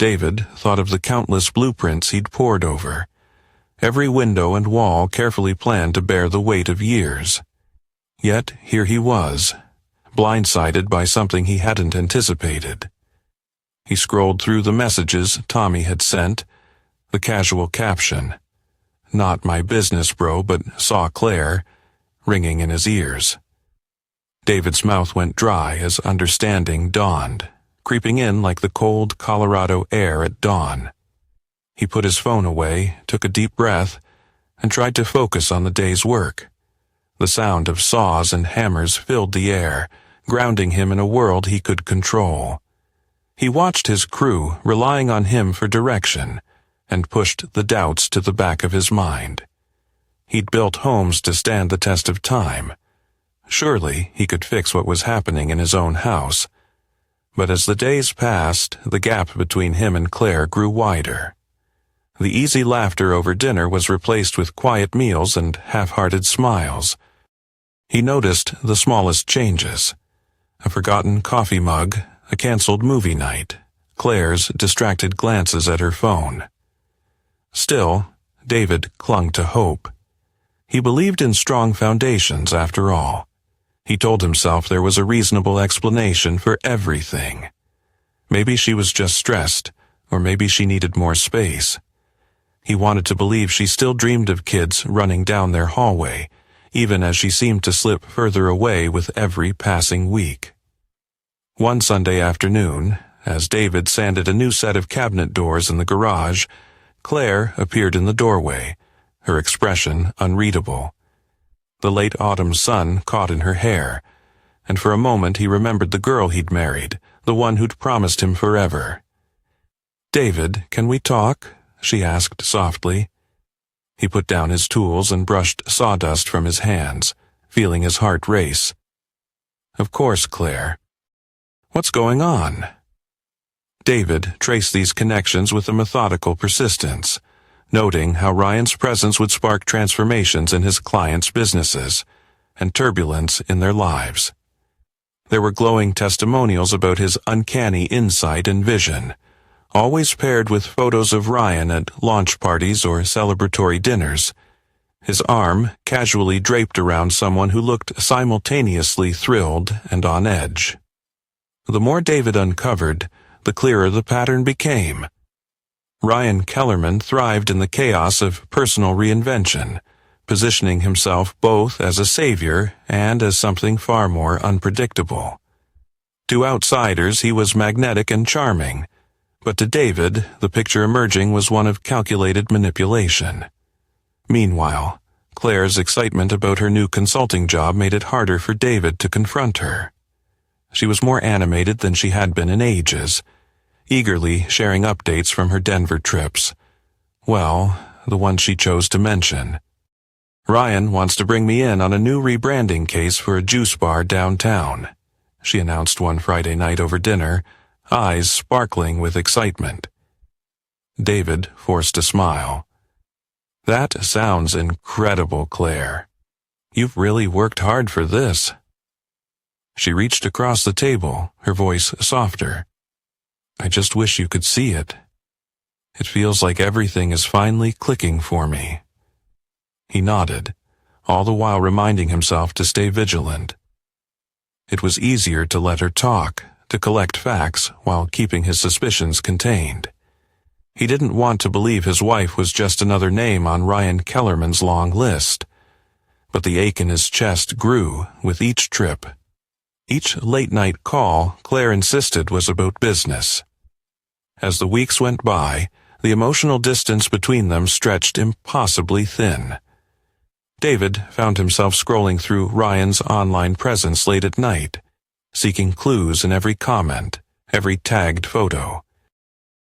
David thought of the countless blueprints he'd pored over, every window and wall carefully planned to bear the weight of years. Yet here he was, blindsided by something he hadn't anticipated. He scrolled through the messages Tommy had sent, the casual caption, "Not my business, bro, but saw Claire," ringing in his ears. David's mouth went dry as understanding dawned, creeping in like the cold Colorado air at dawn. He put his phone away, took a deep breath, and tried to focus on the day's work. The sound of saws and hammers filled the air, grounding him in a world he could control. He watched his crew relying on him for direction, and pushed the doubts to the back of his mind. He'd built homes to stand the test of time. Surely he could fix what was happening in his own house. But as the days passed, the gap between him and Claire grew wider. The easy laughter over dinner was replaced with quiet meals and half-hearted smiles. He noticed the smallest changes: a forgotten coffee mug, a canceled movie night, Claire's distracted glances at her phone. Still, David clung to hope. He believed in strong foundations after all. He told himself there was a reasonable explanation for everything. Maybe she was just stressed, or maybe she needed more space. He wanted to believe she still dreamed of kids running down their hallway, even as she seemed to slip further away with every passing week. One Sunday afternoon, as David sanded a new set of cabinet doors in the garage, Claire appeared in the doorway, her expression unreadable. The late autumn sun caught in her hair, and for a moment he remembered the girl he'd married, the one who'd promised him forever. "David, can we talk?" she asked softly. He put down his tools and brushed sawdust from his hands, feeling his heart race. "Of course, Claire. What's going on?" David traced these connections with a methodical persistence, noting how Ryan's presence would spark transformations in his clients' businesses and turbulence in their lives. There were glowing testimonials about his uncanny insight and vision, always paired with photos of Ryan at launch parties or celebratory dinners, his arm casually draped around someone who looked simultaneously thrilled and on edge. The more David uncovered, the clearer the pattern became. Ryan Kellerman thrived in the chaos of personal reinvention, positioning himself both as a savior and as something far more unpredictable. To outsiders he was magnetic and charming, but to David the picture emerging was one of calculated manipulation. Meanwhile, Claire's excitement about her new consulting job made it harder for David to confront her. She was more animated than she had been in ages, eagerly sharing updates from her Denver trips. Well, the one she chose to mention. "Ryan wants to bring me in on a new rebranding case for a juice bar downtown," she announced one Friday night over dinner, eyes sparkling with excitement. David forced a smile. "That sounds incredible, Claire. You've really worked hard for this." She reached across the table, her voice softer. "I just wish you could see it. It feels like everything is finally clicking for me." He nodded, all the while reminding himself to stay vigilant. It was easier to let her talk, to collect facts while keeping his suspicions contained. He didn't want to believe his wife was just another name on Ryan Kellerman's long list. But the ache in his chest grew with each trip. Each late-night call, Claire insisted, was about business. As the weeks went by, the emotional distance between them stretched impossibly thin. David found himself scrolling through Ryan's online presence late at night, seeking clues in every comment, every tagged photo.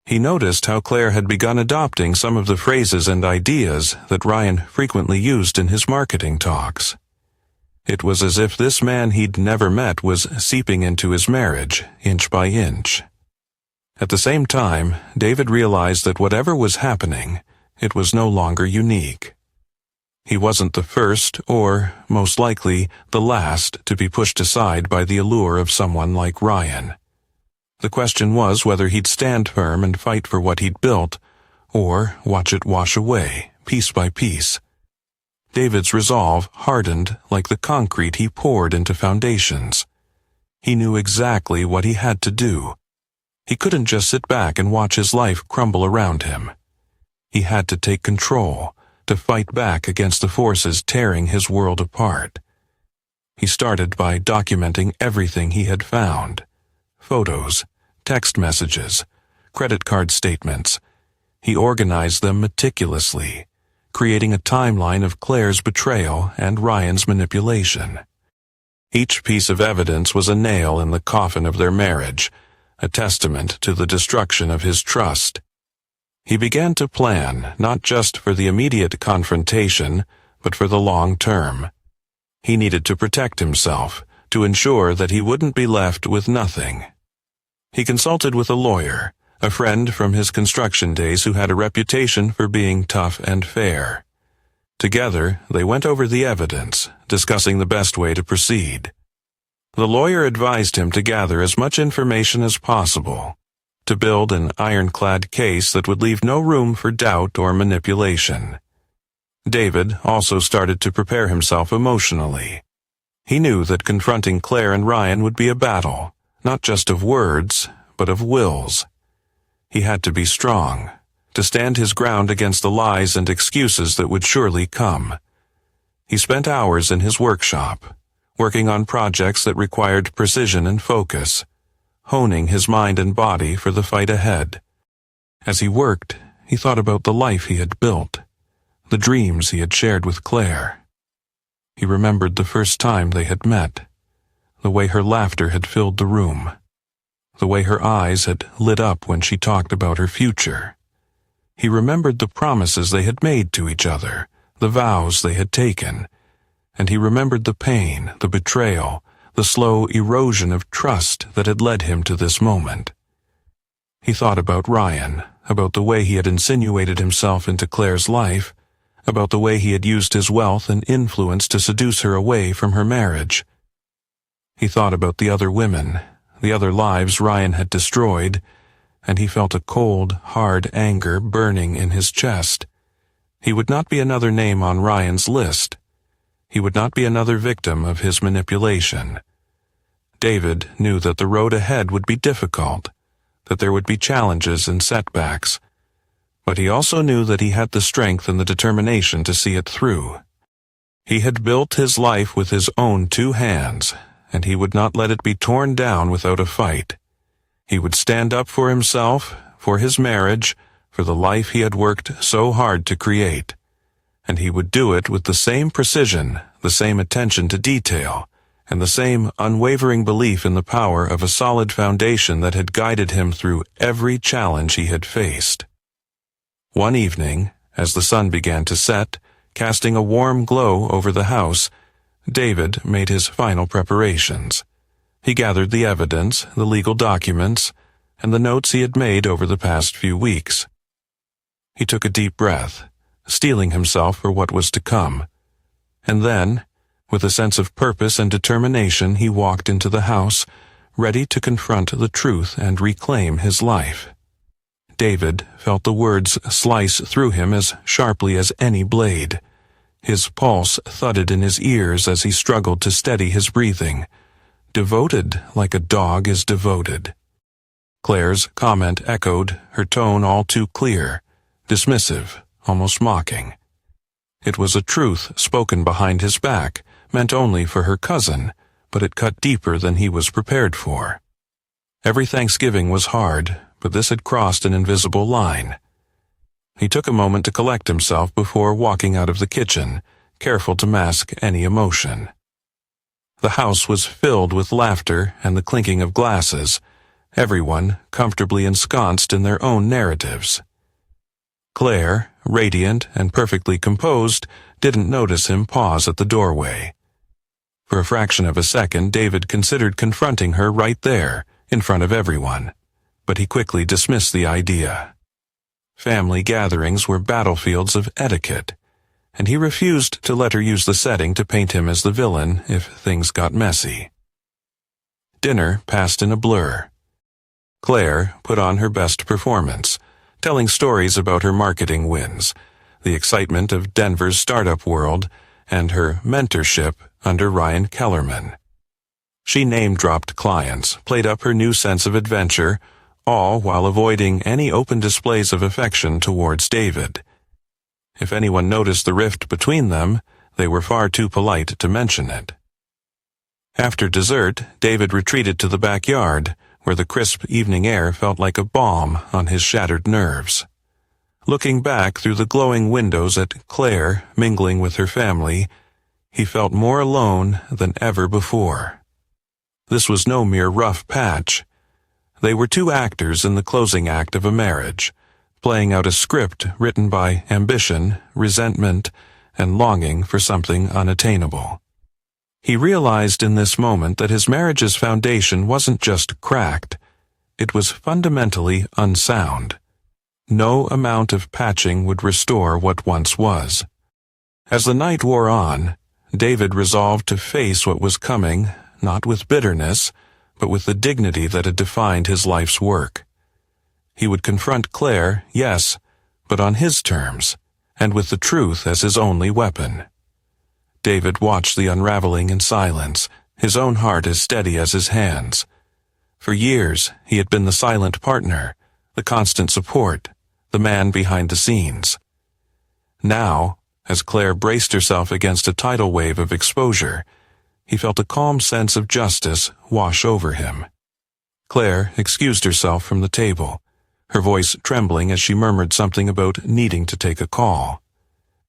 He noticed how Claire had begun adopting some of the phrases and ideas that Ryan frequently used in his marketing talks. It was as if this man he'd never met was seeping into his marriage, inch by inch. At the same time, David realized that whatever was happening, it was no longer unique. He wasn't the first, or, most likely, the last to be pushed aside by the allure of someone like Ryan. The question was whether he'd stand firm and fight for what he'd built, or watch it wash away, piece by piece. David's resolve hardened like the concrete he poured into foundations. He knew exactly what he had to do. He couldn't just sit back and watch his life crumble around him. He had to take control, to fight back against the forces tearing his world apart. He started by documenting everything he had found. Photos, text messages, credit card statements. He organized them meticulously, creating a timeline of Claire's betrayal and Ryan's manipulation. Each piece of evidence was a nail in the coffin of their marriage, a testament to the destruction of his trust. He began to plan not just for the immediate confrontation, but for the long term. He needed to protect himself, to ensure that he wouldn't be left with nothing. He consulted with a lawyer, a friend from his construction days who had a reputation for being tough and fair. Together, they went over the evidence, discussing the best way to proceed. The lawyer advised him to gather as much information as possible, to build an ironclad case that would leave no room for doubt or manipulation. David also started to prepare himself emotionally. He knew that confronting Claire and Ryan would be a battle, not just of words, but of wills. He had to be strong, to stand his ground against the lies and excuses that would surely come. He spent hours in his workshop, working on projects that required precision and focus, honing his mind and body for the fight ahead. As he worked, he thought about the life he had built, the dreams he had shared with Claire. He remembered the first time they had met, the way her laughter had filled the room, the way her eyes had lit up when she talked about her future. He remembered the promises they had made to each other, the vows they had taken, and he remembered the pain, the betrayal, the slow erosion of trust that had led him to this moment. He thought about Ryan, about the way he had insinuated himself into Claire's life, about the way he had used his wealth and influence to seduce her away from her marriage. He thought about the other women, the other lives Ryan had destroyed, and he felt a cold, hard anger burning in his chest. He would not be another name on Ryan's list. He would not be another victim of his manipulation. David knew that the road ahead would be difficult, that there would be challenges and setbacks, but he also knew that he had the strength and the determination to see it through. He had built his life with his own 2 hands, and he would not let it be torn down without a fight. He would stand up for himself, for his marriage, for the life he had worked so hard to create. And he would do it with the same precision, the same attention to detail, and the same unwavering belief in the power of a solid foundation that had guided him through every challenge he had faced. One evening, as the sun began to set, casting a warm glow over the house, David made his final preparations. He gathered the evidence, the legal documents, and the notes he had made over the past few weeks. He took a deep breath, steeling himself for what was to come. And then, with a sense of purpose and determination, he walked into the house, ready to confront the truth and reclaim his life. David felt the words slice through him as sharply as any blade. His pulse thudded in his ears as he struggled to steady his breathing. Devoted like a dog is devoted. Claire's comment echoed, her tone all too clear, dismissive, almost mocking. It was a truth spoken behind his back, meant only for her cousin, but it cut deeper than he was prepared for. Every Thanksgiving was hard, but this had crossed an invisible line. He took a moment to collect himself before walking out of the kitchen, careful to mask any emotion. The house was filled with laughter and the clinking of glasses, everyone comfortably ensconced in their own narratives. Claire, radiant and perfectly composed, didn't notice him pause at the doorway. For a fraction of a second, David considered confronting her right there, in front of everyone, but he quickly dismissed the idea. Family gatherings were battlefields of etiquette, and he refused to let her use the setting to paint him as the villain if things got messy. Dinner passed in a blur. Claire put on her best performance, telling stories about her marketing wins, the excitement of Denver's startup world, and her mentorship under Ryan Kellerman. She name-dropped clients, played up her new sense of adventure, all while avoiding any open displays of affection towards David. If anyone noticed the rift between them, they were far too polite to mention it. After dessert, David retreated to the backyard, where the crisp evening air felt like a balm on his shattered nerves. Looking back through the glowing windows at Claire mingling with her family, he felt more alone than ever before. This was no mere rough patch. They were two actors in the closing act of a marriage, playing out a script written by ambition, resentment, and longing for something unattainable. He realized in this moment that his marriage's foundation wasn't just cracked, it was fundamentally unsound. No amount of patching would restore what once was. As the night wore on, David resolved to face what was coming, not with bitterness, but with the dignity that had defined his life's work. He would confront Claire, yes, but on his terms, and with the truth as his only weapon. David watched the unraveling in silence, his own heart as steady as his hands. For years, he had been the silent partner, the constant support, the man behind the scenes. Now, as Claire braced herself against a tidal wave of exposure, he felt a calm sense of justice wash over him. Claire excused herself from the table, her voice trembling as she murmured something about needing to take a call.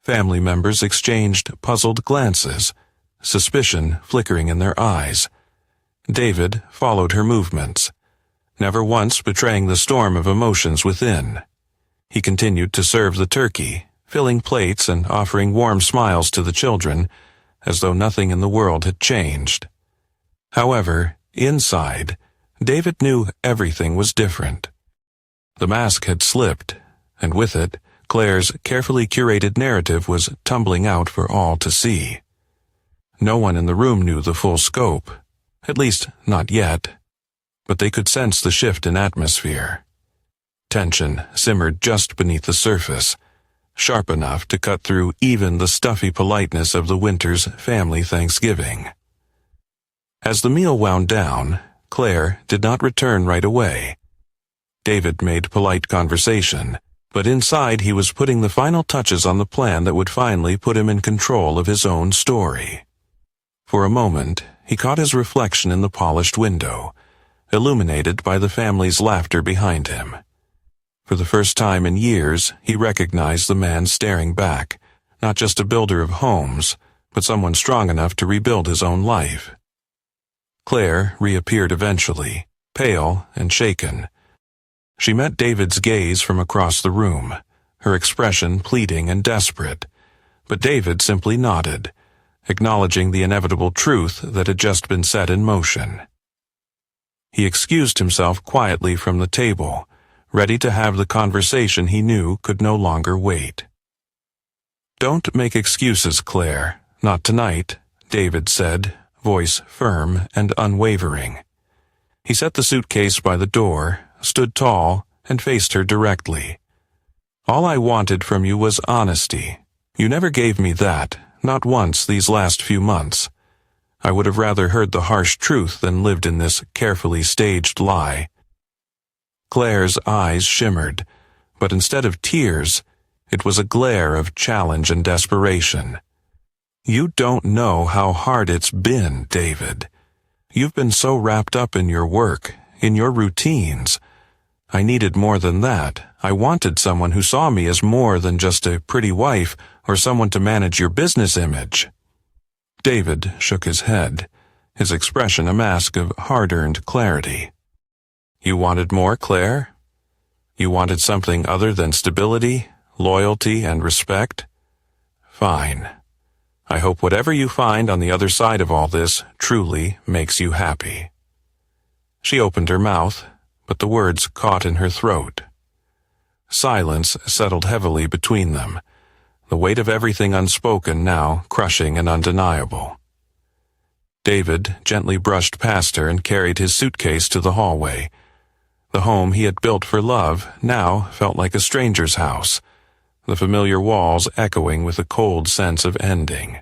Family members exchanged puzzled glances, suspicion flickering in their eyes. David followed her movements, never once betraying the storm of emotions within. He continued to serve the turkey, filling plates and offering warm smiles to the children, as though nothing in the world had changed. However, inside, David knew everything was different. The mask had slipped, and with it, Claire's carefully curated narrative was tumbling out for all to see. No one in the room knew the full scope, at least not yet, but they could sense the shift in atmosphere. Tension simmered just beneath the surface, sharp enough to cut through even the stuffy politeness of the winter's family Thanksgiving. As the meal wound down, Claire did not return right away. David made polite conversation, but inside he was putting the final touches on the plan that would finally put him in control of his own story. For a moment, he caught his reflection in the polished window, illuminated by the family's laughter behind him. For the first time in years, he recognized the man staring back, not just a builder of homes, but someone strong enough to rebuild his own life. Claire reappeared eventually, pale and shaken. She met David's gaze from across the room, her expression pleading and desperate, but David simply nodded, acknowledging the inevitable truth that had just been set in motion. He excused himself quietly from the table, ready to have the conversation he knew could no longer wait. "Don't make excuses, Claire. Not tonight," David said, voice firm and unwavering. He set the suitcase by the door, stood tall, and faced her directly. "All I wanted from you was honesty. You never gave me that, not once these last few months. I would have rather heard the harsh truth than lived in this carefully staged lie." Claire's eyes shimmered, but instead of tears, it was a glare of challenge and desperation. "You don't know how hard it's been, David. You've been so wrapped up in your work, in your routines. I needed more than that. I wanted someone who saw me as more than just a pretty wife or someone to manage your business image." David shook his head, his expression a mask of hard-earned clarity. "You wanted more, Claire? You wanted something other than stability, loyalty, and respect? Fine. I hope whatever you find on the other side of all this truly makes you happy." She opened her mouth, but the words caught in her throat. Silence settled heavily between them, the weight of everything unspoken now crushing and undeniable. David gently brushed past her and carried his suitcase to the hallway. The home he had built for love now felt like a stranger's house, the familiar walls echoing with a cold sense of ending.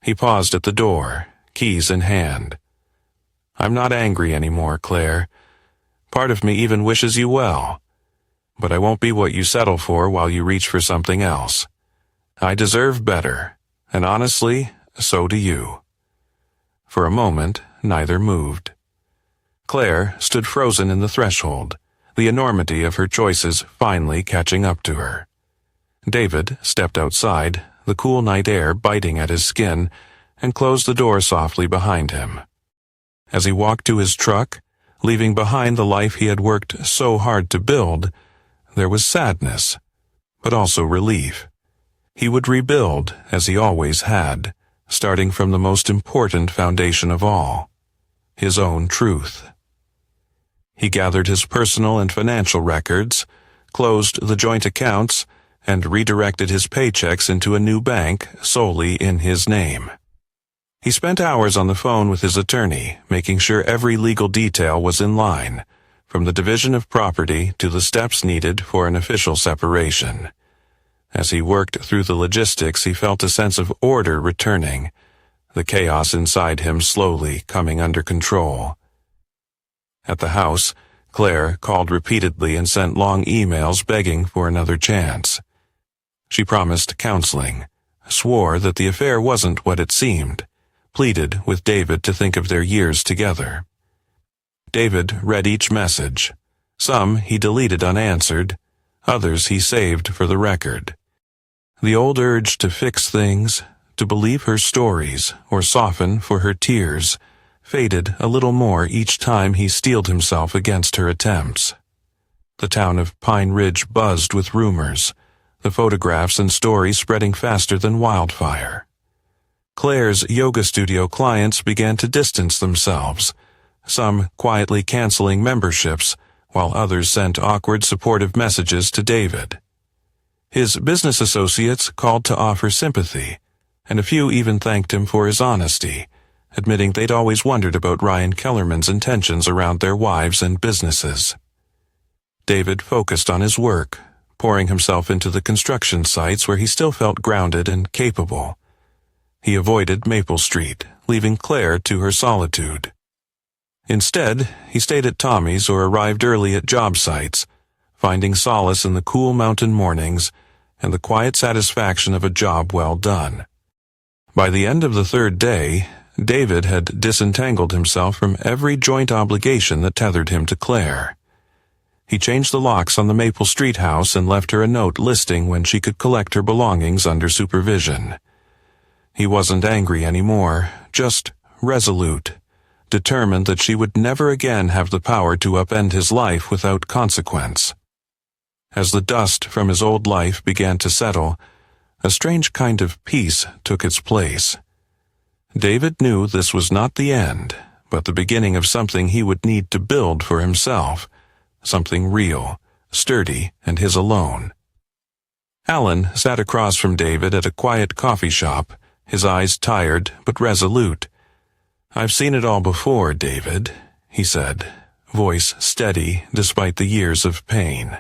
He paused at the door, keys in hand. "I'm not angry anymore, Claire. Part of me even wishes you well. But I won't be what you settle for while you reach for something else. I deserve better, and honestly, so do you." For a moment, neither moved. Claire stood frozen in the threshold, the enormity of her choices finally catching up to her. David stepped outside, the cool night air biting at his skin, and closed the door softly behind him. As he walked to his truck, leaving behind the life he had worked so hard to build, there was sadness, but also relief. He would rebuild, as he always had, starting from the most important foundation of all, his own truth. He gathered his personal and financial records, closed the joint accounts, and redirected his paychecks into a new bank solely in his name. He spent hours on the phone with his attorney, making sure every legal detail was in line, from the division of property to the steps needed for an official separation. As he worked through the logistics, he felt a sense of order returning, the chaos inside him slowly coming under control. At the house, Claire called repeatedly and sent long emails begging for another chance. She promised counseling, swore that the affair wasn't what it seemed, pleaded with David to think of their years together. David read each message. Some he deleted unanswered, others he saved for the record. The old urge to fix things, to believe her stories, or soften for her tears, faded a little more each time he steeled himself against her attempts. The town of Pine Ridge buzzed with rumors, the photographs and stories spreading faster than wildfire. Claire's yoga studio clients began to distance themselves, some quietly canceling memberships, while others sent awkward supportive messages to David. His business associates called to offer sympathy, and a few even thanked him for his honesty, admitting they'd always wondered about Ryan Kellerman's intentions around their wives and businesses. David focused on his work, pouring himself into the construction sites where he still felt grounded and capable. He avoided Maple Street, leaving Claire to her solitude. Instead, he stayed at Tommy's or arrived early at job sites, finding solace in the cool mountain mornings and the quiet satisfaction of a job well done. By the end of the third day, David had disentangled himself from every joint obligation that tethered him to Claire. He changed the locks on the Maple Street house and left her a note listing when she could collect her belongings under supervision. He wasn't angry anymore, just resolute, determined that she would never again have the power to upend his life without consequence. As the dust from his old life began to settle, a strange kind of peace took its place. David knew this was not the end, but the beginning of something he would need to build for himself, something real, sturdy, and his alone. Alan sat across from David at a quiet coffee shop, his eyes tired but resolute. "I've seen it all before, David," he said, voice steady despite the years of pain.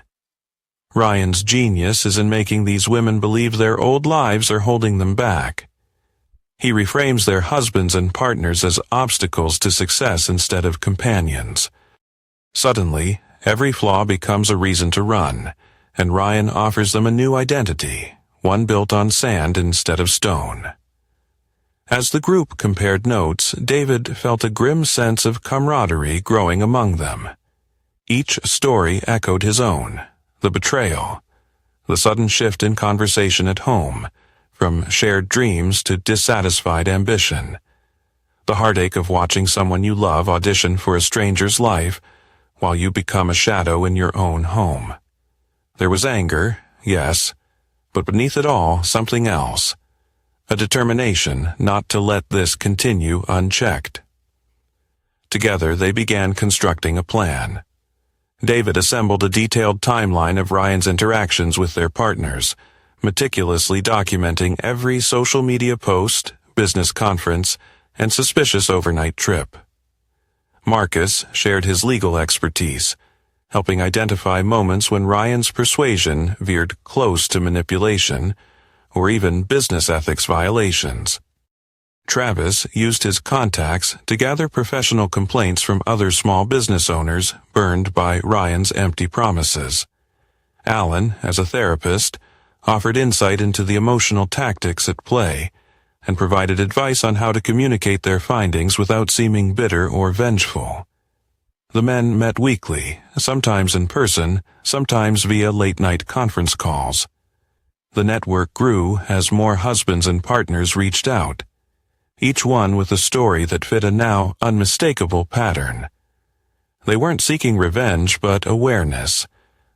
"Ryan's genius is in making these women believe their old lives are holding them back. He reframes their husbands and partners as obstacles to success instead of companions. Suddenly, every flaw becomes a reason to run, and Ryan offers them a new identity, one built on sand instead of stone." As the group compared notes, David felt a grim sense of camaraderie growing among them. Each story echoed his own: the betrayal, the sudden shift in conversation at home, from shared dreams to dissatisfied ambition, the heartache of watching someone you love audition for a stranger's life while you become a shadow in your own home. There was anger, yes, but beneath it all, something else. A determination not to let this continue unchecked. Together they began constructing a plan. David assembled a detailed timeline of Ryan's interactions with their partners, meticulously documenting every social media post, business conference, and suspicious overnight trip. Marcus shared his legal expertise, helping identify moments when Ryan's persuasion veered close to manipulation or even business ethics violations. Travis used his contacts to gather professional complaints from other small business owners burned by Ryan's empty promises. Alan, as a therapist, offered insight into the emotional tactics at play and provided advice on how to communicate their findings without seeming bitter or vengeful. The men met weekly, sometimes in person, sometimes via late-night conference calls. The network grew as more husbands and partners reached out, each one with a story that fit a now unmistakable pattern. They weren't seeking revenge, but awareness,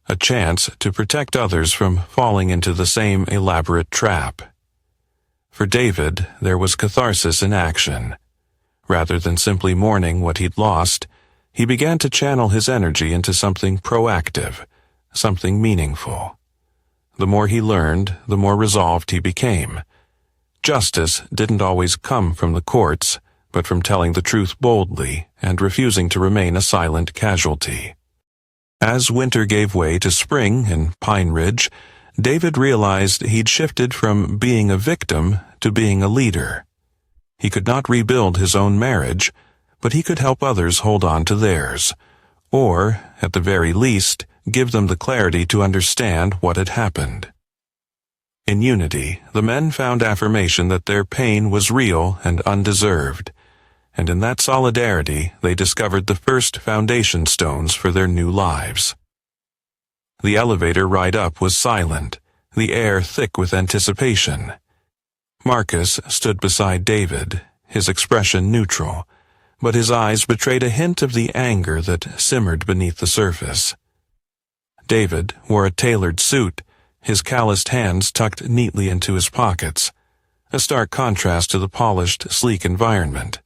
a chance to protect others from falling into the same elaborate trap. For David, there was catharsis in action. Rather than simply mourning what he'd lost, he began to channel his energy into something proactive, something meaningful. The more he learned, the more resolved he became. Justice didn't always come from the courts, but from telling the truth boldly and refusing to remain a silent casualty. As winter gave way to spring in Pine Ridge, David realized he'd shifted from being a victim to being a leader. He could not rebuild his own marriage, but he could help others hold on to theirs, or, at the very least, give them the clarity to understand what had happened. In unity, the men found affirmation that their pain was real and undeserved, and in that solidarity they discovered the first foundation stones for their new lives. The elevator ride up was silent, the air thick with anticipation. Marcus stood beside David, his expression neutral, but his eyes betrayed a hint of the anger that simmered beneath the surface. David wore a tailored suit, his calloused hands tucked neatly into his pockets, a stark contrast to the polished, sleek environment.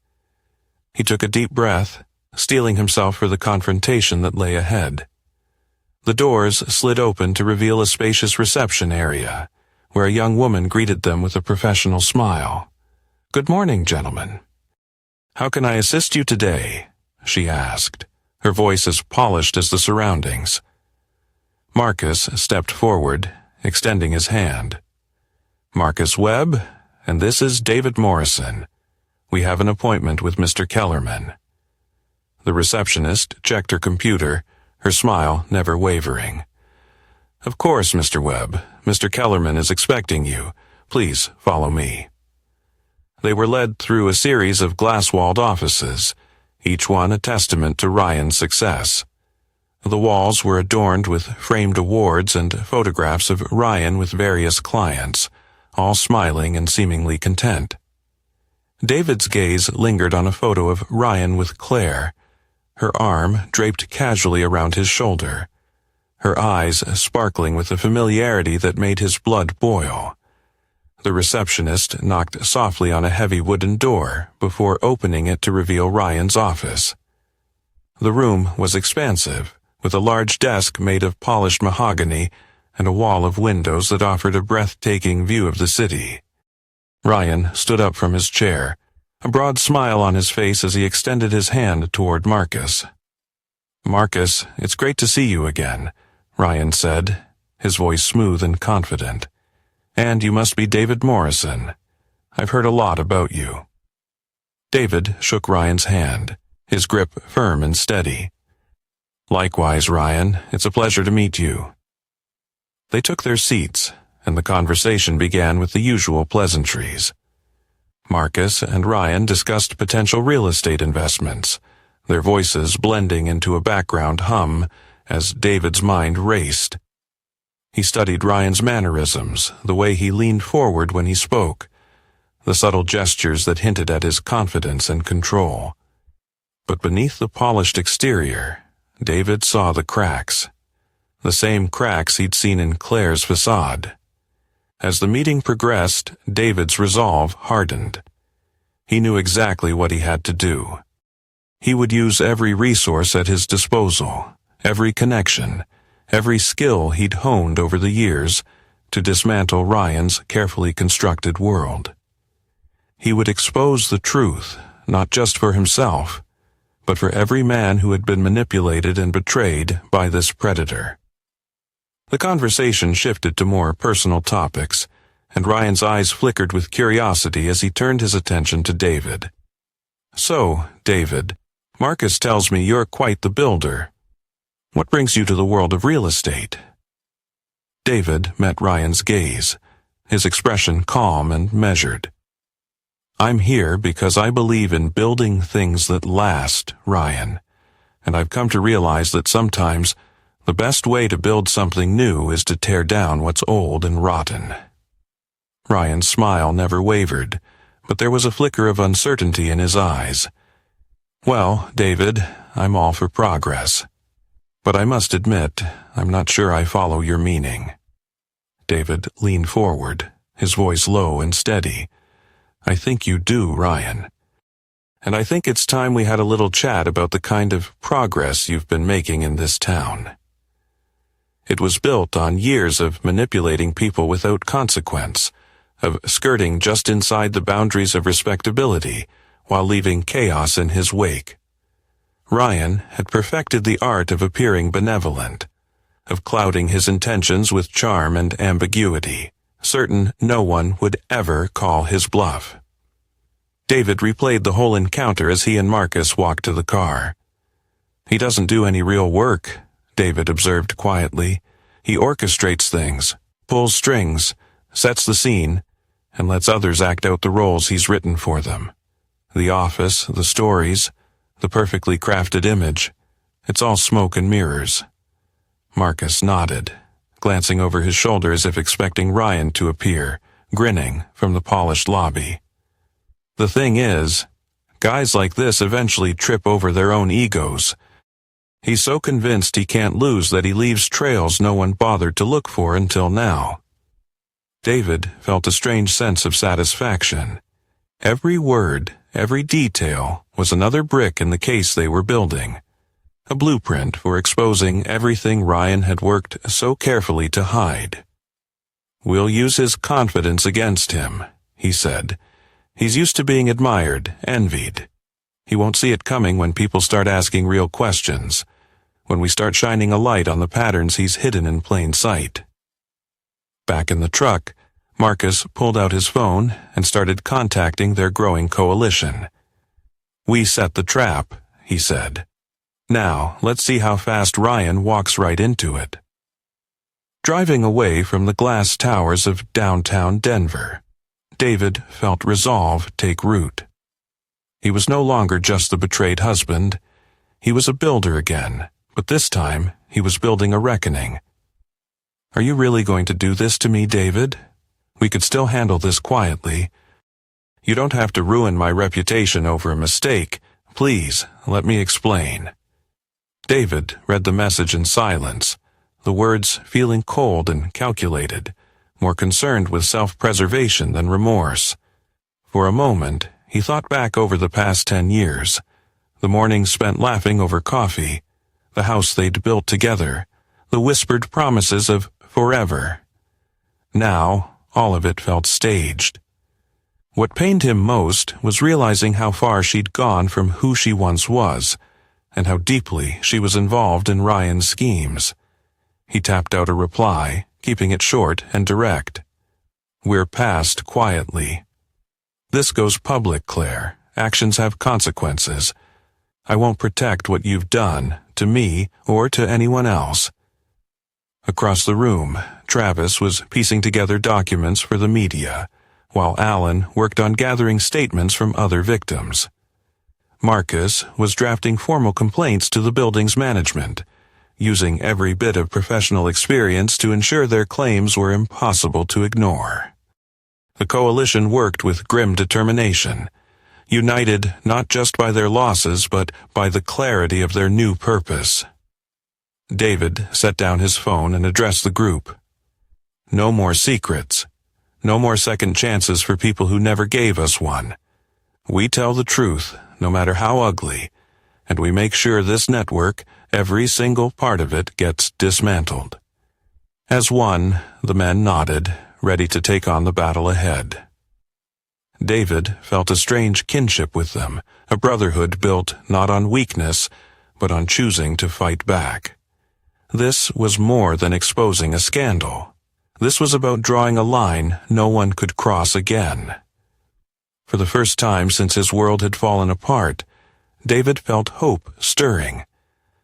He took a deep breath, steeling himself for the confrontation that lay ahead. The doors slid open to reveal a spacious reception area, where a young woman greeted them with a professional smile. "Good morning, gentlemen. How can I assist you today?" she asked, her voice as polished as the surroundings. Marcus stepped forward, extending his hand. "Marcus Webb, and this is David Morrison. We have an appointment with Mr. Kellerman." The receptionist checked her computer, her smile never wavering. "Of course, Mr. Webb. Mr. Kellerman is expecting you. Please follow me." They were led through a series of glass-walled offices, each one a testament to Ryan's success. The walls were adorned with framed awards and photographs of Ryan with various clients, all smiling and seemingly content. David's gaze lingered on a photo of Ryan with Claire, her arm draped casually around his shoulder, her eyes sparkling with a familiarity that made his blood boil. The receptionist knocked softly on a heavy wooden door before opening it to reveal Ryan's office. The room was expansive, with a large desk made of polished mahogany and a wall of windows that offered a breathtaking view of the city. Ryan stood up from his chair, a broad smile on his face as he extended his hand toward Marcus. "Marcus, it's great to see you again," Ryan said, his voice smooth and confident. "And you must be David Morrison. I've heard a lot about you." David shook Ryan's hand, his grip firm and steady. "Likewise, Ryan, it's a pleasure to meet you." They took their seats, and the conversation began with the usual pleasantries. Marcus and Ryan discussed potential real estate investments, their voices blending into a background hum as David's mind raced. He studied Ryan's mannerisms, the way he leaned forward when he spoke, the subtle gestures that hinted at his confidence and control. But beneath the polished exterior, David saw the cracks, the same cracks he'd seen in Claire's facade. As the meeting progressed, David's resolve hardened. He knew exactly what he had to do. He would use every resource at his disposal, every connection, every skill he'd honed over the years to dismantle Ryan's carefully constructed world. He would expose the truth, not just for himself, but for every man who had been manipulated and betrayed by this predator. The conversation shifted to more personal topics, and Ryan's eyes flickered with curiosity as he turned his attention to David. "So, David, Marcus tells me you're quite the builder. What brings you to the world of real estate?" David met Ryan's gaze, his expression calm and measured. "I'm here because I believe in building things that last, Ryan, and I've come to realize that sometimes the best way to build something new is to tear down what's old and rotten." Ryan's smile never wavered, but there was a flicker of uncertainty in his eyes. "Well, David, I'm all for progress. But I must admit, I'm not sure I follow your meaning." David leaned forward, his voice low and steady. "I think you do, Ryan. And I think it's time we had a little chat about the kind of progress you've been making in this town. It was built on years of manipulating people without consequence, of skirting just inside the boundaries of respectability while leaving chaos in his wake. Ryan had perfected the art of appearing benevolent, of clouding his intentions with charm and ambiguity, certain no one would ever call his bluff." David replayed the whole encounter as he and Marcus walked to the car. "He doesn't do any real work," David observed quietly. "He orchestrates things, pulls strings, sets the scene, and lets others act out the roles he's written for them. The office, the stories, the perfectly crafted image, it's all smoke and mirrors." Marcus nodded, glancing over his shoulder as if expecting Ryan to appear, grinning from the polished lobby. "The thing is, guys like this eventually trip over their own egos. He's so convinced he can't lose that he leaves trails no one bothered to look for until now." David felt a strange sense of satisfaction. Every word, every detail was another brick in the case they were building, a blueprint for exposing everything Ryan had worked so carefully to hide. "We'll use his confidence against him," he said. "He's used to being admired, envied. He won't see it coming when people start asking real questions, when we start shining a light on the patterns he's hidden in plain sight." Back in the truck, Marcus pulled out his phone and started contacting their growing coalition. "We set the trap," he said. "Now, let's see how fast Ryan walks right into it." Driving away from the glass towers of downtown Denver, David felt resolve take root. He was no longer just the betrayed husband. He was a builder again, but this time he was building a reckoning. "Are you really going to do this to me, David? We could still handle this quietly. You don't have to ruin my reputation over a mistake. Please, let me explain." David read the message in silence, the words feeling cold and calculated, more concerned with self-preservation than remorse. For a moment, he thought back over the past 10 years, the mornings spent laughing over coffee, the house they'd built together, the whispered promises of forever. Now, all of it felt staged. What pained him most was realizing how far she'd gone from who she once was, and how deeply she was involved in Ryan's schemes. He tapped out a reply, keeping it short and direct. "We're past quietly. This goes public, Claire. Actions have consequences. I won't protect what you've done, to me or to anyone else." Across the room, Travis was piecing together documents for the media, while Alan worked on gathering statements from other victims. Marcus was drafting formal complaints to the building's management, using every bit of professional experience to ensure their claims were impossible to ignore. The coalition worked with grim determination, united not just by their losses but by the clarity of their new purpose. David set down his phone and addressed the group. "No more secrets. No more second chances for people who never gave us one. We tell the truth, no matter how ugly, and we make sure this network, every single part of it, gets dismantled." As one, the men nodded, ready to take on the battle ahead. David felt a strange kinship with them, a brotherhood built not on weakness, but on choosing to fight back. This was more than exposing a scandal. This was about drawing a line no one could cross again. For the first time since his world had fallen apart, David felt hope stirring,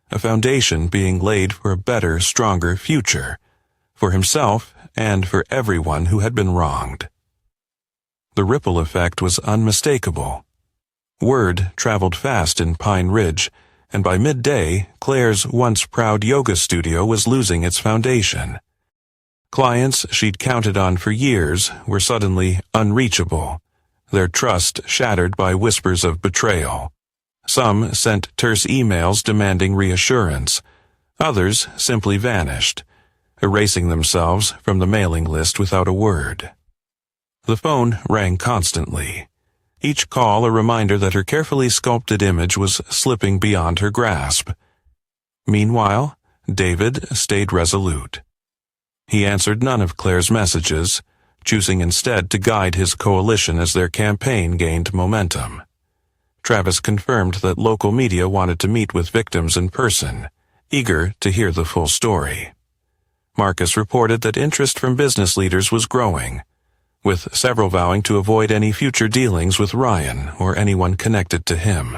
a foundation being laid for a better, stronger future, for himself and for everyone who had been wronged. The ripple effect was unmistakable. Word traveled fast in Pine Ridge, and by midday, Claire's once proud yoga studio was losing its foundation. Clients she'd counted on for years were suddenly unreachable, their trust shattered by whispers of betrayal. Some sent terse emails demanding reassurance. Others simply vanished, erasing themselves from the mailing list without a word. The phone rang constantly, each call a reminder that her carefully sculpted image was slipping beyond her grasp. Meanwhile, David stayed resolute. He answered none of Claire's messages, choosing instead to guide his coalition as their campaign gained momentum. Travis confirmed that local media wanted to meet with victims in person, eager to hear the full story. Marcus reported that interest from business leaders was growing, with several vowing to avoid any future dealings with Ryan or anyone connected to him.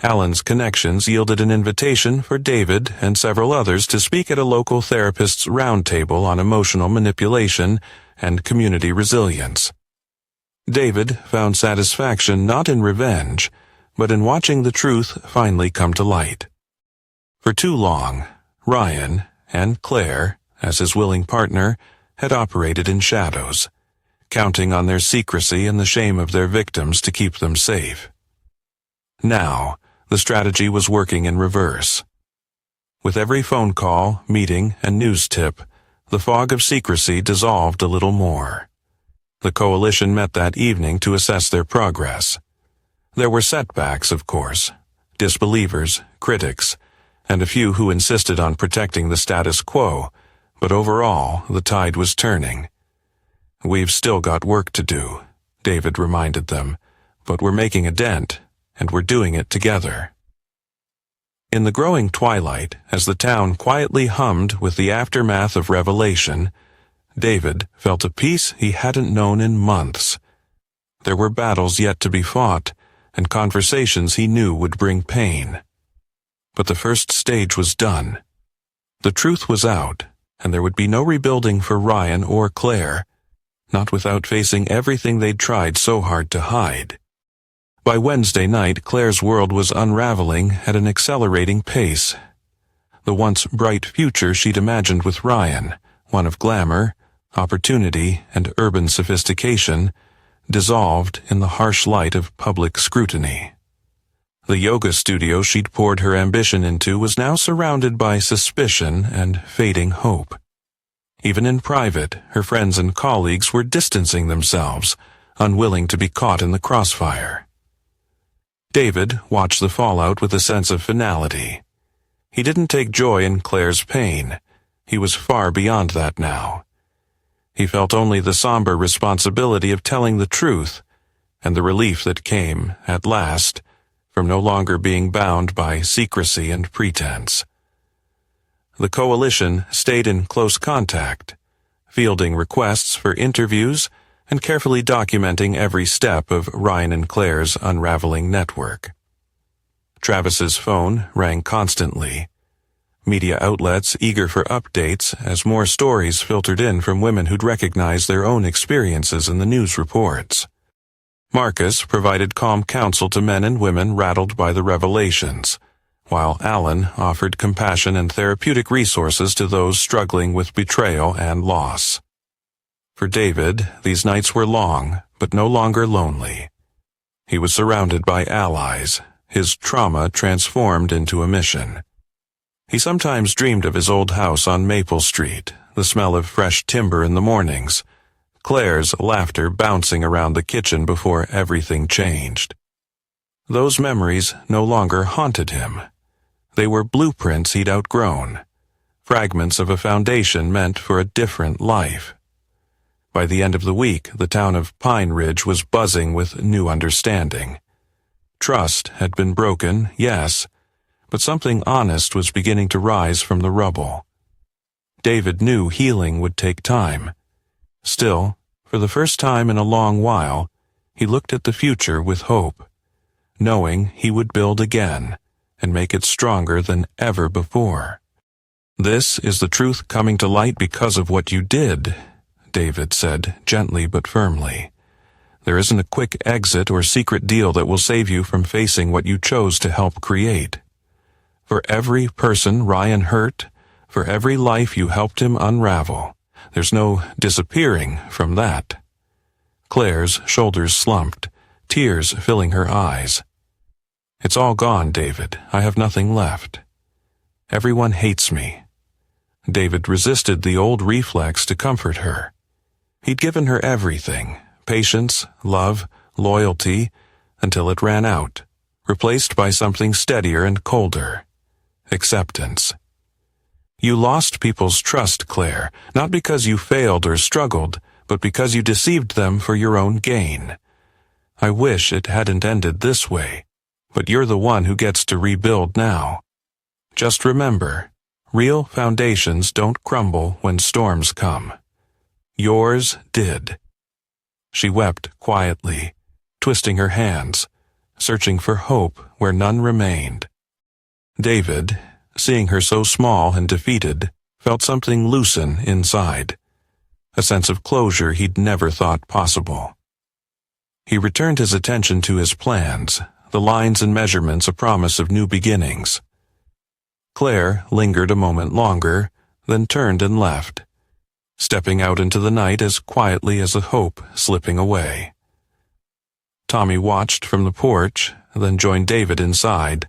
Alan's connections yielded an invitation for David and several others to speak at a local therapist's roundtable on emotional manipulation and community resilience. David found satisfaction not in revenge, but in watching the truth finally come to light. For too long, Ryan, and Claire, as his willing partner, had operated in shadows, counting on their secrecy and the shame of their victims to keep them safe. Now, the strategy was working in reverse. With every phone call, meeting, and news tip, the fog of secrecy dissolved a little more. The coalition met that evening to assess their progress. There were setbacks, of course, disbelievers, critics, and a few who insisted on protecting the status quo, but overall, the tide was turning. "We've still got work to do," David reminded them, "but we're making a dent, and we're doing it together." In the growing twilight, as the town quietly hummed with the aftermath of revelation, David felt a peace he hadn't known in months. There were battles yet to be fought, and conversations he knew would bring pain. But the first stage was done. The truth was out, and there would be no rebuilding for Ryan or Claire, not without facing everything they'd tried so hard to hide. By Wednesday night, Claire's world was unraveling at an accelerating pace. The once bright future she'd imagined with Ryan, one of glamour, opportunity, and urban sophistication, dissolved in the harsh light of public scrutiny. The yoga studio she'd poured her ambition into was now surrounded by suspicion and fading hope. Even in private, her friends and colleagues were distancing themselves, unwilling to be caught in the crossfire. David watched the fallout with a sense of finality. He didn't take joy in Claire's pain. He was far beyond that now. He felt only the somber responsibility of telling the truth, and the relief that came, at last, from no longer being bound by secrecy and pretense. The coalition stayed in close contact, fielding requests for interviews and carefully documenting every step of Ryan and Claire's unraveling network. Travis's phone rang constantly, media outlets eager for updates as more stories filtered in from women who'd recognized their own experiences in the news reports. Marcus provided calm counsel to men and women rattled by the revelations, while Alan offered compassion and therapeutic resources to those struggling with betrayal and loss. For David, these nights were long, but no longer lonely. He was surrounded by allies, his trauma transformed into a mission. He sometimes dreamed of his old house on Maple Street, the smell of fresh timber in the mornings, Claire's laughter bouncing around the kitchen before everything changed. Those memories no longer haunted him. They were blueprints he'd outgrown, fragments of a foundation meant for a different life. By the end of the week, the town of Pine Ridge was buzzing with new understanding. Trust had been broken, yes, but something honest was beginning to rise from the rubble. David knew healing would take time. Still, for the first time in a long while, he looked at the future with hope, knowing he would build again and make it stronger than ever before. "This is the truth coming to light because of what you did," David said, gently but firmly. "There isn't a quick exit or secret deal that will save you from facing what you chose to help create. For every person Ryan hurt, for every life you helped him unravel, there's no disappearing from that." Claire's shoulders slumped, tears filling her eyes. "It's all gone, David. I have nothing left. Everyone hates me." David resisted the old reflex to comfort her. He'd given her everything, patience, love, loyalty, until it ran out, replaced by something steadier and colder: acceptance. "You lost people's trust, Claire, not because you failed or struggled, but because you deceived them for your own gain. I wish it hadn't ended this way, but you're the one who gets to rebuild now. Just remember, real foundations don't crumble when storms come. Yours did." She wept quietly, twisting her hands, searching for hope where none remained. David, seeing her so small and defeated, felt something loosen inside, a sense of closure he'd never thought possible. He returned his attention to his plans, the lines and measurements a promise of new beginnings. Claire lingered a moment longer, then turned and left, stepping out into the night as quietly as a hope slipping away. Tommy watched from the porch, then joined David inside,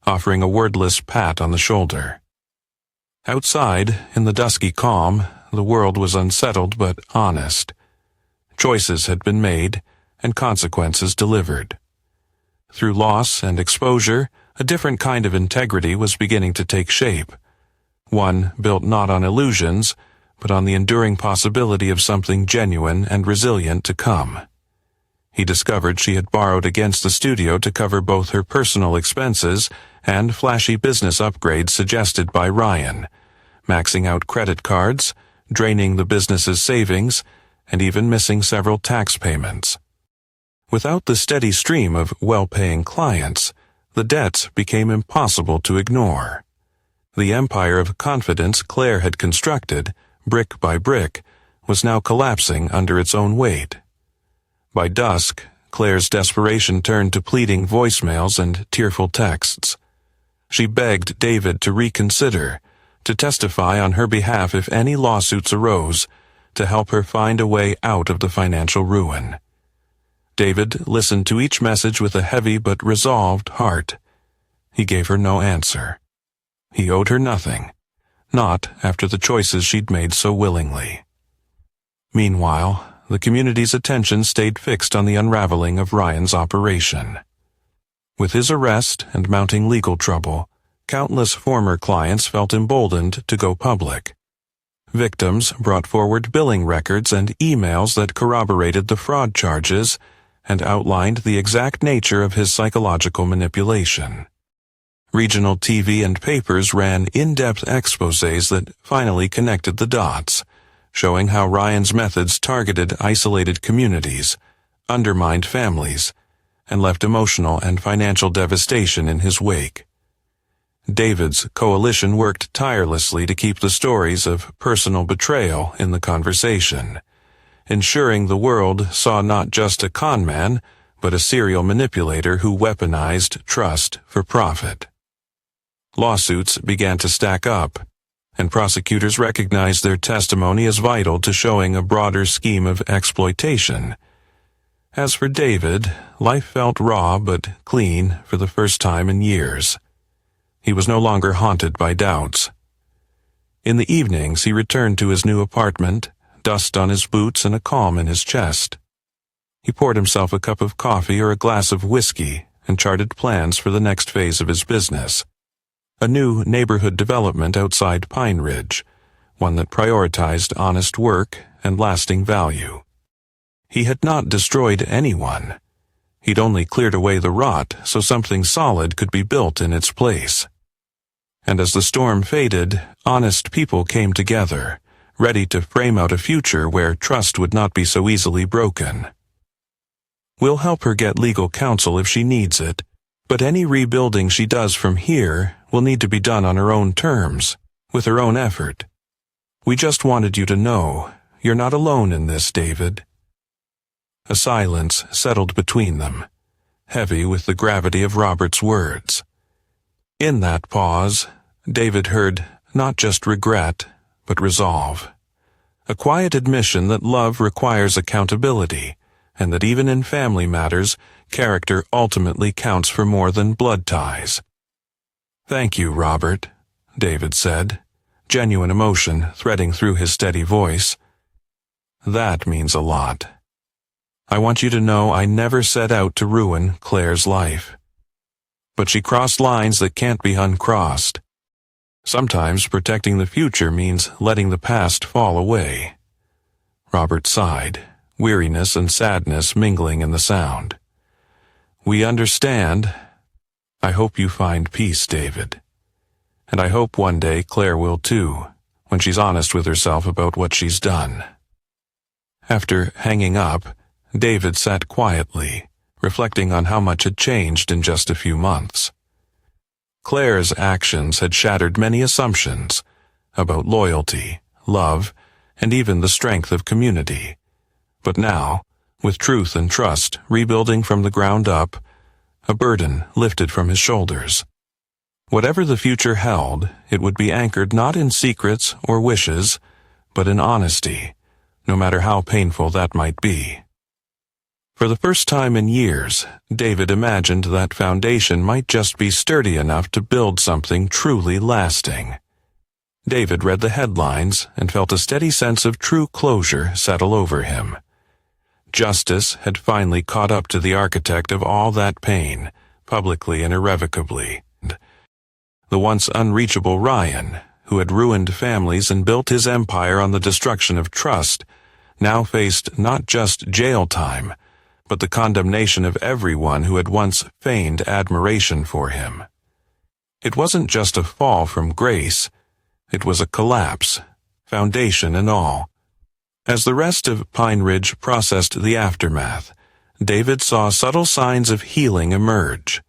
offering a wordless pat on the shoulder. Outside, in the dusky calm, the world was unsettled but honest. Choices had been made, and consequences delivered. Through loss and exposure, a different kind of integrity was beginning to take shape, one built not on illusions, but on the enduring possibility of something genuine and resilient to come. He discovered she had borrowed against the studio to cover both her personal expenses and flashy business upgrades suggested by Ryan, maxing out credit cards, draining the business's savings, and even missing several tax payments. Without the steady stream of well-paying clients, the debts became impossible to ignore. The empire of confidence Claire had constructed, brick by brick, was now collapsing under its own weight. By dusk, Claire's desperation turned to pleading voicemails and tearful texts. She begged David to reconsider, to testify on her behalf if any lawsuits arose, to help her find a way out of the financial ruin. David listened to each message with a heavy but resolved heart. He gave her no answer. He owed her nothing, not after the choices she'd made so willingly. Meanwhile, the community's attention stayed fixed on the unraveling of Ryan's operation. With his arrest and mounting legal trouble, countless former clients felt emboldened to go public. Victims brought forward billing records and emails that corroborated the fraud charges and outlined the exact nature of his psychological manipulation. Regional TV and papers ran in-depth exposés that finally connected the dots, showing how Ryan's methods targeted isolated communities, undermined families, and left emotional and financial devastation in his wake. David's coalition worked tirelessly to keep the stories of personal betrayal in the conversation, ensuring the world saw not just a con man, but a serial manipulator who weaponized trust for profit. Lawsuits began to stack up, and prosecutors recognized their testimony as vital to showing a broader scheme of exploitation. As for David, life felt raw but clean for the first time in years. He was no longer haunted by doubts. In the evenings, he returned to his new apartment, dust on his boots and a calm in his chest. He poured himself a cup of coffee or a glass of whiskey and charted plans for the next phase of his business. A new neighborhood development outside Pine Ridge, one that prioritized honest work and lasting value. He had not destroyed anyone. He'd only cleared away the rot so something solid could be built in its place. And as the storm faded, honest people came together, ready to frame out a future where trust would not be so easily broken. We'll help her get legal counsel if she needs it, but any rebuilding she does from here will need to be done on her own terms, with her own effort. We just wanted you to know, you're not alone in this, David. A silence settled between them, heavy with the gravity of Robert's words. In that pause, David heard not just regret, but resolve. A quiet admission that love requires accountability, and that even in family matters, character ultimately counts for more than blood ties. "Thank you, Robert," David said, genuine emotion threading through his steady voice. "That means a lot. I want you to know I never set out to ruin Claire's life. But she crossed lines that can't be uncrossed. Sometimes protecting the future means letting the past fall away." Robert sighed, weariness and sadness mingling in the sound. "We understand. I hope you find peace, David. And I hope one day Claire will too, when she's honest with herself about what she's done." After hanging up, David sat quietly, reflecting on how much had changed in just a few months. Claire's actions had shattered many assumptions about loyalty, love, and even the strength of community. But now, with truth and trust rebuilding from the ground up, a burden lifted from his shoulders. Whatever the future held, it would be anchored not in secrets or wishes, but in honesty, no matter how painful that might be. For the first time in years, David imagined that foundation might just be sturdy enough to build something truly lasting. David read the headlines and felt a steady sense of true closure settle over him. Justice had finally caught up to the architect of all that pain, publicly and irrevocably. The once unreachable Ryan, who had ruined families and built his empire on the destruction of trust, now faced not just jail time, but the condemnation of everyone who had once feigned admiration for him. It wasn't just a fall from grace, it was a collapse, foundation and all. As the rest of Pine Ridge processed the aftermath, David saw subtle signs of healing emerge.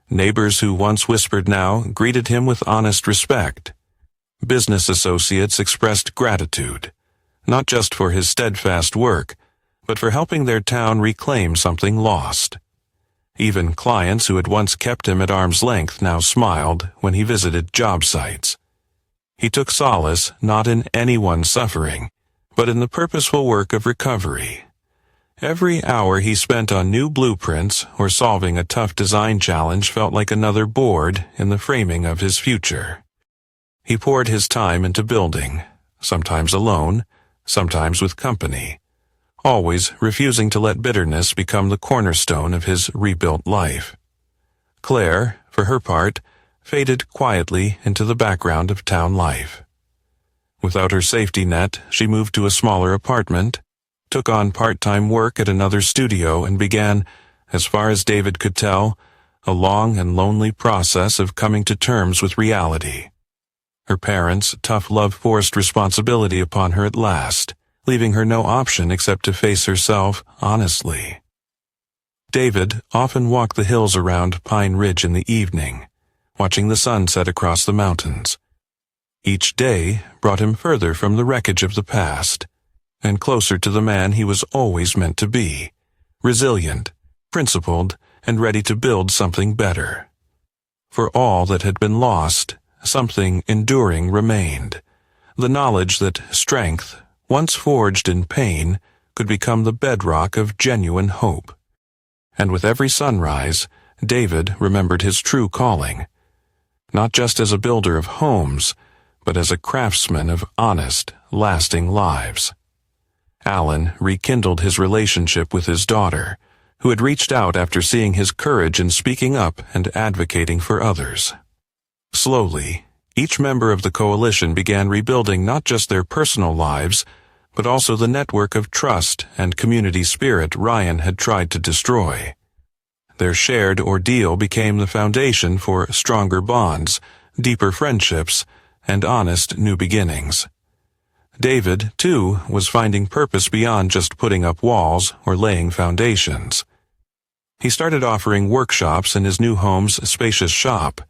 Neighbors who once whispered now greeted him with honest respect. Business associates expressed gratitude, not just for his steadfast work, but for helping their town reclaim something lost. Even clients who had once kept him at arm's length now smiled when he visited job sites. He took solace not in anyone's suffering, but in the purposeful work of recovery. Every hour he spent on new blueprints or solving a tough design challenge felt like another board in the framing of his future. He poured his time into building, sometimes alone, sometimes with company, always refusing to let bitterness become the cornerstone of his rebuilt life. Claire, for her part, faded quietly into the background of town life. Without her safety net, she moved to a smaller apartment, took on part-time work at another studio, and began, as far as David could tell, a long and lonely process of coming to terms with reality. Her parents' tough love forced responsibility upon her at last, leaving her no option except to face herself honestly. David often walked the hills around Pine Ridge in the evening, watching the sun set across the mountains. Each day brought him further from the wreckage of the past, and closer to the man he was always meant to be, resilient, principled, and ready to build something better. For all that had been lost, something enduring remained, the knowledge that strength, once forged in pain, could become the bedrock of genuine hope. And with every sunrise, David remembered his true calling, not just as a builder of homes, but as a craftsman of honest, lasting lives. Alan rekindled his relationship with his daughter, who had reached out after seeing his courage in speaking up and advocating for others. Slowly, Each member of the coalition began rebuilding not just their personal lives, but also the network of trust and community spirit Ryan had tried to destroy. Their shared ordeal became the foundation for stronger bonds, deeper friendships, and honest new beginnings. David, too, was finding purpose beyond just putting up walls or laying foundations. He started offering workshops in his new home's spacious shop,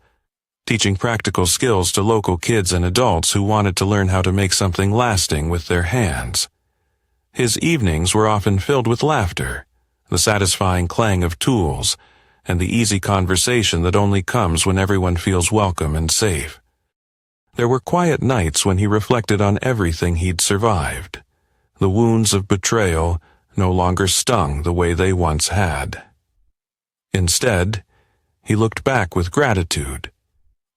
teaching practical skills to local kids and adults who wanted to learn how to make something lasting with their hands. His evenings were often filled with laughter, the satisfying clang of tools, and the easy conversation that only comes when everyone feels welcome and safe. There were quiet nights when he reflected on everything he'd survived. The wounds of betrayal no longer stung the way they once had. Instead, he looked back with gratitude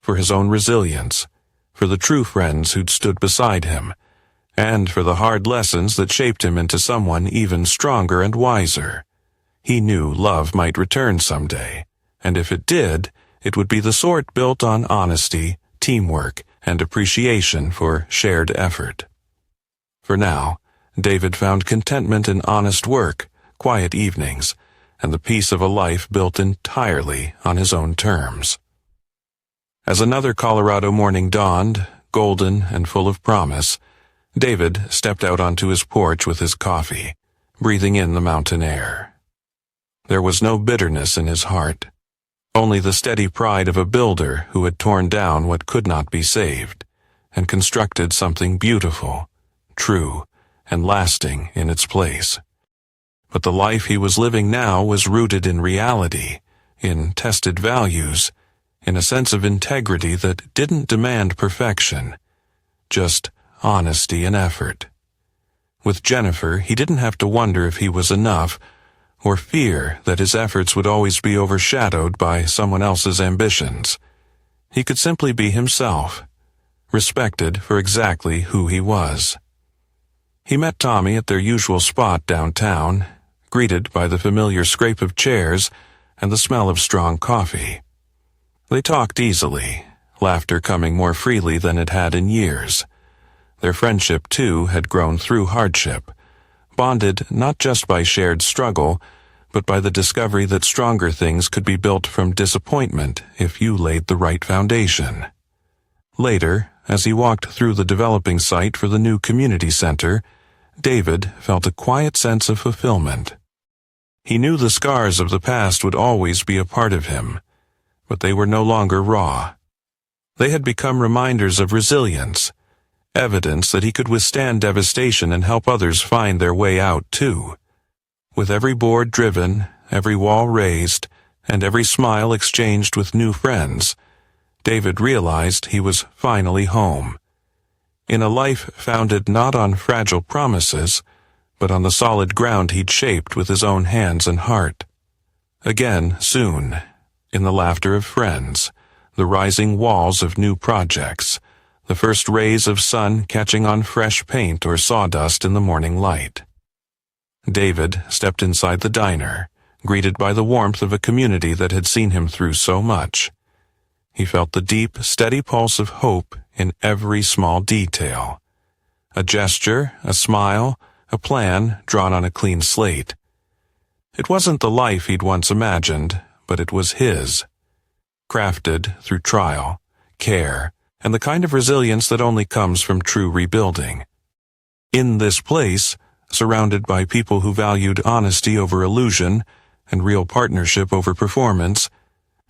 for his own resilience, for the true friends who'd stood beside him, and for the hard lessons that shaped him into someone even stronger and wiser. He knew love might return someday, and if it did, it would be the sort built on honesty, teamwork, and appreciation for shared effort. For now, David found contentment in honest work, quiet evenings, and the peace of a life built entirely on his own terms. As another Colorado morning dawned, golden and full of promise, David stepped out onto his porch with his coffee, breathing in the mountain air. There was no bitterness in his heart, only the steady pride of a builder who had torn down what could not be saved and constructed something beautiful, true, and lasting in its place. But the life he was living now was rooted in reality, in tested values, in a sense of integrity that didn't demand perfection, just honesty and effort. With Jennifer, he didn't have to wonder if he was enough, or fear that his efforts would always be overshadowed by someone else's ambitions. He could simply be himself, respected for exactly who he was. He met Tommy at their usual spot downtown, greeted by the familiar scrape of chairs and the smell of strong coffee. They talked easily, laughter coming more freely than it had in years. Their friendship, too, had grown through hardship, bonded not just by shared struggle, but by the discovery that stronger things could be built from disappointment if you laid the right foundation. Later, as he walked through the developing site for the new community center, David felt a quiet sense of fulfillment. He knew the scars of the past would always be a part of him, but they were no longer raw. They had become reminders of resilience, evidence that he could withstand devastation and help others find their way out, too. With every board driven, every wall raised, and every smile exchanged with new friends, David realized he was finally home. In a life founded not on fragile promises, but on the solid ground he'd shaped with his own hands and heart. Again, soon, in the laughter of friends, the rising walls of new projects, the first rays of sun catching on fresh paint or sawdust in the morning light. David stepped inside the diner, greeted by the warmth of a community that had seen him through so much. He felt the deep, steady pulse of hope in every small detail. A gesture, a smile, a plan drawn on a clean slate. It wasn't the life he'd once imagined, but it was his. Crafted through trial, care, and the kind of resilience that only comes from true rebuilding. In this place, surrounded by people who valued honesty over illusion and real partnership over performance,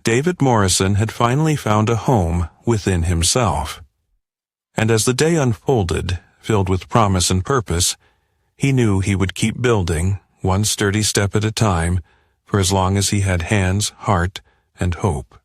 David Morrison had finally found a home within himself. And as the day unfolded, filled with promise and purpose, he knew he would keep building, one sturdy step at a time, for as long as he had hands, heart, and hope.